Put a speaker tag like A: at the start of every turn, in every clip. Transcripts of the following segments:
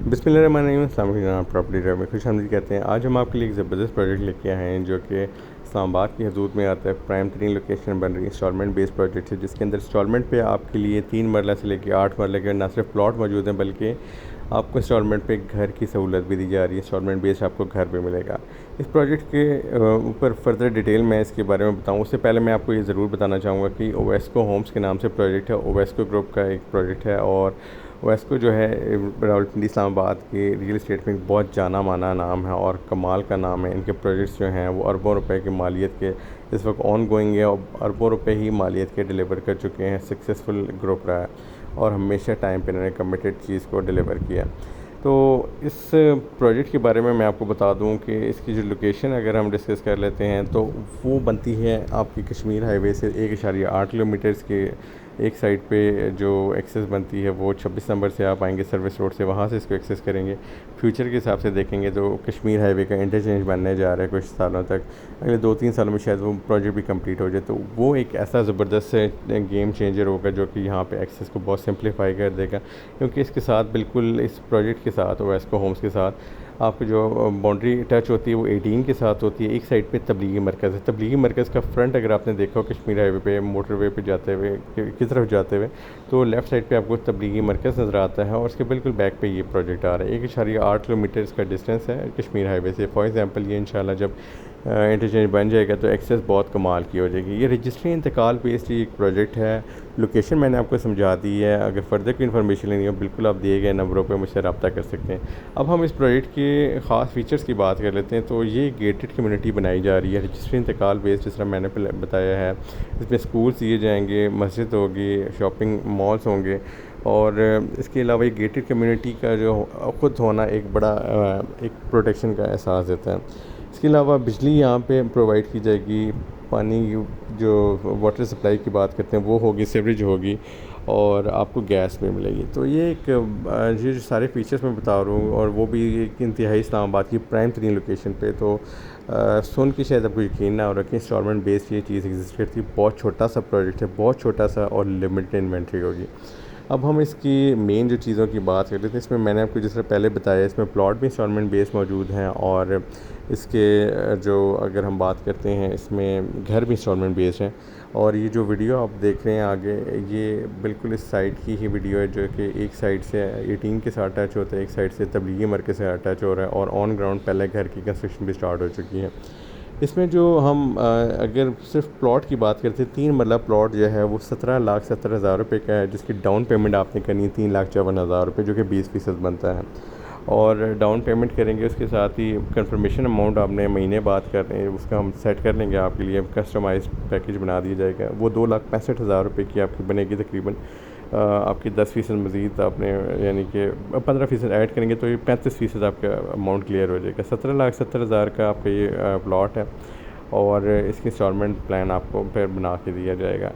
A: बिस्मिल्लाहिर्रहमानिर्रहीम, अस्सलाम वालेकुम। प्रॉपर्टी ड्राइव में खुशामदीद कहते हैं। आज हम आपके लिए एक ज़बरदस्त प्रोजेक्ट लेके आए हैं जो कि इस्लामाबाद की हदूद में आता है। प्राइम तरीन लोकेशन बन रही है, इंस्टॉलमेंट बेस्ड प्रोजेक्ट है जिसके अंदर इंस्टॉलमेंट पे आपके लिए 3 मरला से लेकर 8 मरले के ना सिर्फ प्लॉट मौजूद हैं बल्कि आपको इंस्टॉलमेंट पे घर की सहूलत भी दी जा रही है। इंस्टॉलमेंट बेस्ड आपको घर भी मिलेगा। इस प्रोजेक्ट के ऊपर फर्दर डिटेल मैं इसके बारे में बताऊँ उससे पहले मैं आपको ये ज़रूर बताना चाहूँगा कि ओवेस्को होम्स के नाम से प्रोजेक्ट है। ओवेस्को ग्रुप का एक प्रोजेक्ट है और ओवेस्को जो है रावलपिंडी इस्लामाबाद के रियल इस्टेट में एक बहुत जाना माना नाम है और कमाल का नाम है। इनके प्रोजेक्ट्स जो हैं वो अरबों रुपए की मालियत के इस वक्त ऑन गोइंग है और अरबों रुपए ही मालियत के डिलीवर कर चुके हैं। सक्सेसफुल ग्रुप रहा है और हमेशा टाइम पे इन्होंने कमिटेड चीज़ को डिलीवर किया। तो इस प्रोजेक्ट के बारे में मैं आपको बता दूं कि इसकी जो लोकेशन अगर हम डिस्कस कर लेते हैं तो वो बनती है आपकी कश्मीर हाईवे से 1.8 किलोमीटर्स के एक साइड पे जो एक्सेस बनती है वो 26 नंबर से आप आएंगे सर्विस रोड से, वहाँ से इसको एक्सेस करेंगे। फ्यूचर के हिसाब से देखेंगे तो कश्मीर हाईवे का इंटरचेंज बनने जा रहा है कुछ सालों तक, अगले 2-3 सालों में शायद वो प्रोजेक्ट भी कंप्लीट हो जाए। तो वो एक ऐसा ज़बरदस्त गेम चेंजर होगा जो कि यहाँ पे एक्सेस को बहुत सिंप्लीफाई कर देगा, क्योंकि इसके साथ बिल्कुल इस प्रोजेक्ट के साथ ओवेस्को होम्स के साथ आपको जो बाउंड्री टच होती है वो 18 के साथ होती है। एक साइड पे तबलीगी मरकज़ है। तबलीगी मरकज़ का फ्रंट अगर आपने देखा हो कश्मीर हाईवे पे मोटरवे पे जाते हुए की तरफ जाते हुए तो लेफ़्ट साइड पे आपको तबलीगी मरकज़ नज़र आता है और उसके बिल्कुल बैक पे ये प्रोजेक्ट आ रहा है। 1.8 किलोमीटर का डिस्टेंस है कश्मीर हाईवे से। फॉर एग्ज़ाम्पल ये इंशाल्लाह जब इंटरचेंज बन जाएगा तो एक्सेस बहुत कमाल की हो जाएगी। ये रजिस्ट्री इंतकाल बेस्ड एक प्रोजेक्ट है। लोकेशन मैंने आपको समझा दी है। अगर फर्दर कोई इन्फॉर्मेशन लेनी हो बिल्कुल आप दिए गए नंबरों पे मुझसे रब्ता कर सकते हैं। अब हम इस प्रोजेक्ट के ख़ास फीचर्स की बात कर लेते हैं। तो ये गेटेड कम्युनिटी बनाई जा रही है रजिस्ट्री इंतकाल बेस्ड, जिस तरह मैंने बताया है। इसमें स्कूल्स दिए जाएंगे, मस्जिद होगी, शॉपिंग मॉल्स होंगे और इसके अलावा ये गेटेड कम्युनिटी का जो ख़ुद होना एक बड़ा एक प्रोटेक्शन का एहसास देता है। इसके अलावा बिजली यहाँ पे प्रोवाइड की जाएगी। पानी जो वाटर सप्लाई की बात करते हैं वो होगी, सीवरेज होगी और आपको गैस भी मिलेगी। तो ये एक ये जो सारे फीचर्स मैं बता रहा हूँ और वो भी एक इंतहाई इस्लामाबाद की प्राइम तरीन लोकेशन पे। तो सुन के शायद आपको यकीन ना हो रहा कि इंस्टॉलमेंट बेस्ड ये चीज़ एग्जिस्ट करती है। बहुत छोटा सा प्रोजेक्ट है, बहुत छोटा सा और लिमिटेड इन्वेंट्री होगी। अब हम इसकी मेन जो चीज़ों की बात कर रहे थे, इसमें मैंने आपको जिस तरह पहले बताया इसमें प्लॉट भी इंस्टॉलमेंट बेस मौजूद हैं और इसके जो अगर हम बात करते हैं इसमें घर भी इंस्टॉलमेंट बेस्ड हैं। और ये जो वीडियो आप देख रहे हैं आगे ये बिल्कुल इस साइड की ही वीडियो है जो कि एक साइड से 18 के साथ अटैच होता है, एक साइड से तबलीगी मरकज़ से अटैच हो रहा है और ऑन ग्राउंड पहले घर की कंस्ट्रक्शन भी स्टार्ट हो चुकी है। इसमें जो हम अगर सिर्फ प्लॉट की बात करते हैं, 3 मरला प्लॉट जो है वो 17,70,000 रुपये का है, जिसकी डाउन पेमेंट आपने करनी है 3,54,000 रुपये, जो कि 20% बनता है। और डाउन पेमेंट करेंगे उसके साथ ही कंफर्मेशन अमाउंट आपने महीने बाद कर रहे हैं उसका हम सेट कर लेंगे, आपके लिए कस्टमाइज्ड पैकेज बना दिया जाएगा। वो 2,65,000 रुपये की आपकी बनेगी तकरीबन। आपकी 10% मज़ीद आपने यानी कि 15% ऐड करेंगे तो ये 35% आपका अमाउंट क्लियर हो जाएगा। 17,70,000 का आपका ये प्लॉट है और इसकी इंस्टॉलमेंट प्लान आपको फिर बना के दिया जाएगा।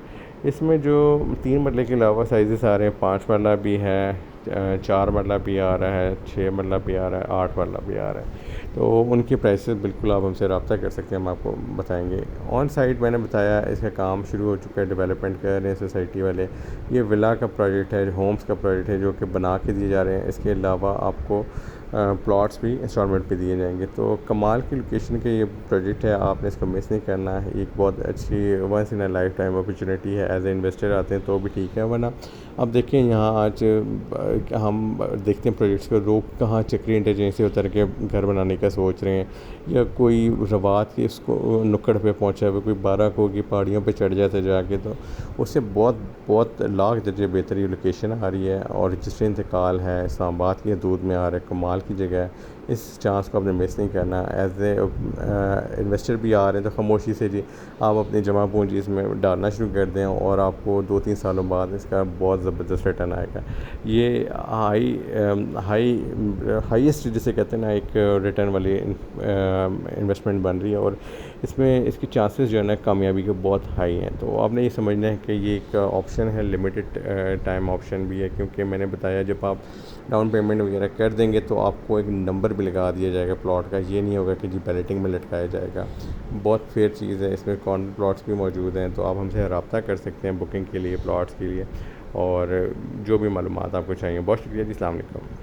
A: इसमें जो 3 मरले के अलावा साइज़ेस आ रहे हैं, 5 मरला भी है, 4 मरला भी आ रहा है, 6 मरला भी आ रहा है, 8 मरला भी आ रहा है। तो उनकी प्राइसेस बिल्कुल आप हमसे रब्ता कर सकते हैं, हम आपको बताएंगे। ऑन साइट मैंने बताया इसका काम शुरू हो चुका है, डेवलपमेंट कर रहे हैं सोसाइटी वाले। ये विला का प्रोजेक्ट है, होम्स का प्रोजेक्ट है जो कि बना के दिए जा रहे हैं। इसके अलावा आपको प्लॉट्स भी इंस्टॉलमेंट पे दिए जाएंगे। तो कमाल की लोकेशन के ये प्रोजेक्ट है, आपने इसको मिस नहीं करना है। एक बहुत अच्छी once in a lifetime opportunity है। एज ए इन्वेस्टर आते हैं तो भी ठीक है, वरना अब देखें यहाँ आज हम देखते हैं प्रोजेक्ट्स को लोग कहाँ चक्री इंटरचेंज से उतर के घर बनाने का सोच रहे हैं, या कोई रवात की इसको नुक्कड़ पे पहुँचा हुआ, कोई 12 को की पहाड़ियों पे चढ़ जाते जाके, तो उससे बहुत बहुत लाख दर्जे बेहतर ये लोकेशन आ रही है। और रजिस्ट्री इंतकाल है, इस्लामाबाद की हदूद में आ रहा है, कमाल की जगह है। इस चांस को आपने मिस नहीं करना। एज ए इन्वेस्टर भी आ रहे हैं तो खामोशी से जी आप अपनी जमा पूंजी इसमें डालना शुरू कर दें और आपको 2-3 सालों बाद इसका बहुत ज़बरदस्त रिटर्न आएगा। ये हाईएस्ट जिसे कहते हैं ना एक रिटर्न वाली इन्वेस्टमेंट बन रही है और इसमें इसकी चांसेस जो है ना कामयाबी के बहुत हाई हैं। तो आपने ये समझना है कि ये एक ऑप्शन है, लिमिटेड टाइम ऑप्शन भी है, क्योंकि मैंने बताया जब आप डाउन पेमेंट वगैरह कर देंगे तो आपको एक नंबर भी लगा दिया जाएगा प्लॉट का। ये नहीं होगा कि जी बैलेटिंग में लटकाया जाएगा। बहुत फेयर चीज़ है, इसमें कॉर्नर प्लॉट्स भी मौजूद हैं। तो आप हमसे रब्ता कर सकते हैं बुकिंग के लिए, प्लॉट्स के लिए, और जो भी मालूमात आपको चाहिए। बहुत शुक्रिया जी, अस्सलाम वालेकुम।